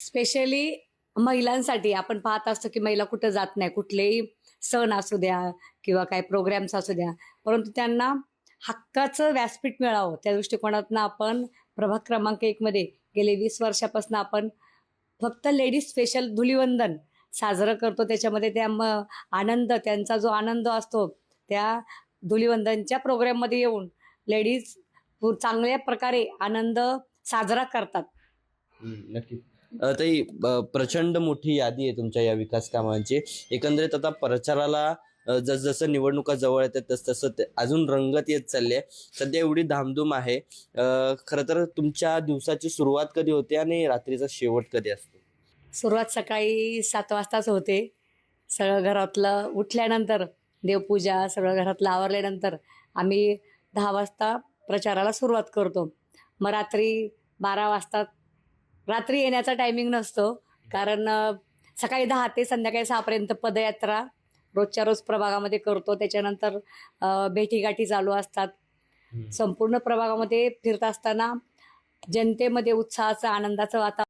Specially महिलांसाठी आपण पाहत असतो की महिला कुठं जात नाही, कुठलेही सण असू द्या किंवा काही प्रोग्राम्स असू द्या, परंतु त्यांना हक्काचं व्यासपीठ मिळावं त्या दृष्टिकोनातनं आपण प्रभाग क्रमांक 1 मध्ये गेले 20 वर्षापासून आपण फक्त लेडीज स्पेशल धुलिवंदन साजरं करतो. त्याच्यामध्ये त्या आनंद, त्यांचा जो आनंद असतो त्या धुलिवंदनच्या प्रोग्राममध्ये येऊन लेडीज चांगल्या प्रकारे आनंद साजरा करतात. नक्कीच. ताई, प्रचंड मोठी यादी आहे तुमच्या या विकास कामांची. एकंदरीत आता प्रचाराला जसजसं निवडणुका जवळ येतात तसतसं अजून रंगत येत चालली आहे. सध्या एवढी धामधूम आहे. खरं तर तुमच्या दिवसाची सुरुवात कधी होते आणि रात्रीचा शेवट कधी असतो? सुरुवात सकाळी 7 वाजताच होते. सगळं घरातलं उठल्यानंतर देवपूजा सगळं घरातलं आवरल्यानंतर आम्ही 10 वाजता प्रचाराला सुरुवात करतो. मग रात्री 12 वाजता रात्री येण्याचा टायमिंग नसतो, कारण सकाळी 10 ते संध्याकाळी 6 पर्यंत पदयात्रा रोजच्या रोज प्रभागामध्ये करतो. त्याच्यानंतर भेटीगाठी चालू असतात. संपूर्ण प्रभागामध्ये फिरत असताना जनतेमध्ये उत्साहाचं, आनंदाचं वातावरण